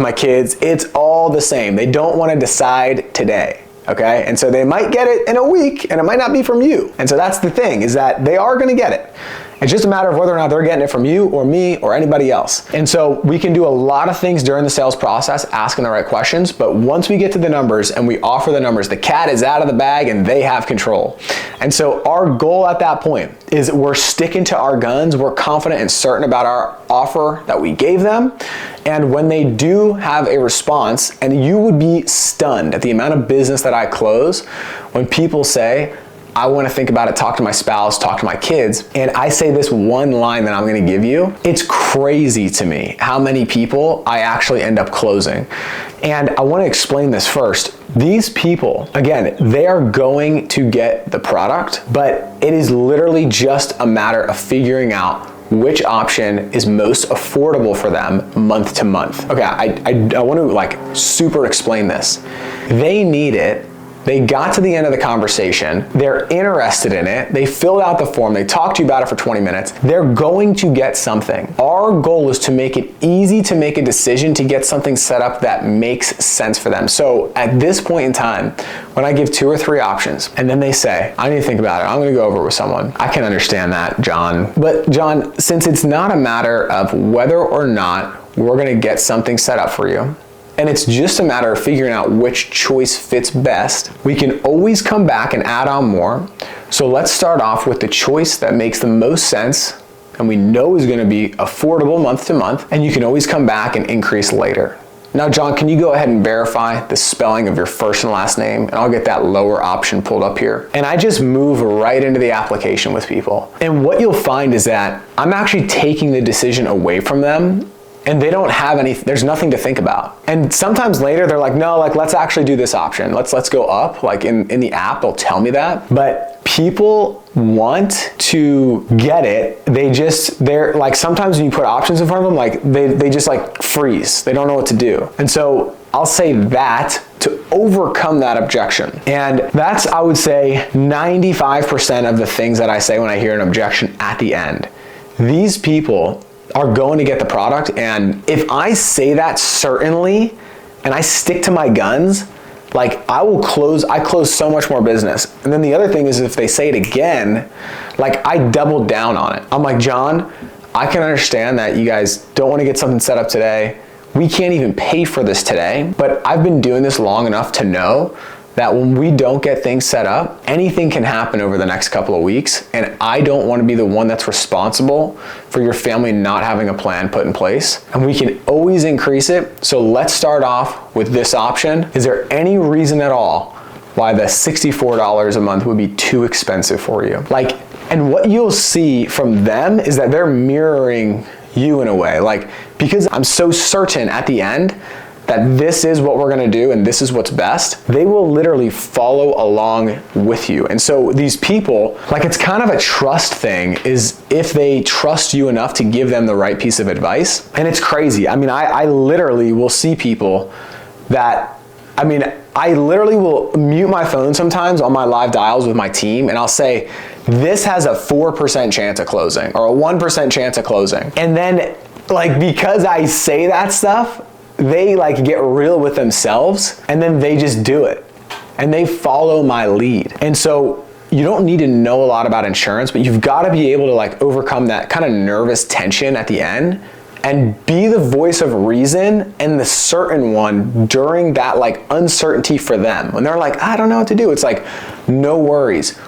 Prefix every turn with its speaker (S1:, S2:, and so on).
S1: my kids, it's all the same. They don't want to decide today. Okay, and so they might get it in a week and it might not be from you. And so that's the thing, is that they are gonna get it. It's just a matter of whether or not they're getting it from you or me or anybody else. And so we can do a lot of things during the sales process, asking the right questions, but once we get to the numbers and we offer the numbers, the cat is out of the bag and they have control. And so our goal at that point is we're sticking to our guns, we're confident and certain about our offer that we gave them. And when they do have a response, and you would be stunned at the amount of business that I close when people say, I want to think about it, talk to my spouse, talk to my kids, and I say this one line that I'm going to give you. It's crazy to me how many people I actually end up closing. And I want to explain this first. These people, again, they are going to get the product, but it is literally just a matter of figuring out which option is most affordable for them month to month. Okay, I want to like super explain this. They need it. They got to the end of the conversation, they're interested in it, they filled out the form, they talked to you about it for 20 minutes, they're going to get something. Our goal is to make it easy to make a decision to get something set up that makes sense for them. So at this point in time, when I give 2 or 3 options, and then they say, I need to think about it, I'm gonna go over it with someone. I can understand that, John. But John, since it's not a matter of whether or not we're gonna get something set up for you, and it's just a matter of figuring out which choice fits best, we can always come back and add on more. So let's start off with the choice that makes the most sense and we know is gonna be affordable month to month, and you can always come back and increase later. Now, John, can you go ahead and verify the spelling of your first and last name? And I'll get that lower option pulled up here. And I just move right into the application with people. And what you'll find is that I'm actually taking the decision away from them, and they don't have any, there's nothing to think about. And sometimes later they're like, no, like let's actually do this option. Let's go up, like in the app, they'll tell me that. But people want to get it. They're like, sometimes when you put options in front of them, like they just like freeze. They don't know what to do. And so I'll say that to overcome that objection. And that's, I would say, 95% of the things that I say when I hear an objection at the end. These people are going to get the product, and if I say that certainly and I stick to my guns, like I close so much more business. And then the other thing is, if they say it again, like I double down on it. I'm like, John, I can understand that you guys don't want to get something set up today. We can't even pay for this today, but I've been doing this long enough to know that when we don't get things set up, anything can happen over the next couple of weeks, and I don't want to be the one that's responsible for your family not having a plan put in place. And we can always increase it. So let's start off with this option. Is there any reason at all why the $64 a month would be too expensive for you? Like, and what you'll see from them is that they're mirroring you in a way. Like, because I'm so certain at the end that this is what we're gonna do and this is what's best, they will literally follow along with you. And so these people, like, it's kind of a trust thing, is if they trust you enough to give them the right piece of advice. And it's crazy. I mean, I literally will see people that, I literally will mute my phone sometimes on my live dials with my team, and I'll say, this has a 4% chance of closing or a 1% chance of closing. And then, like, because I say that stuff, they like get real with themselves, and then they just do it and they follow my lead. And so you don't need to know a lot about insurance, but you've got to be able to like overcome that kind of nervous tension at the end and be the voice of reason and the certain one during that like uncertainty for them. When they're like, I don't know what to do. It's like, no worries.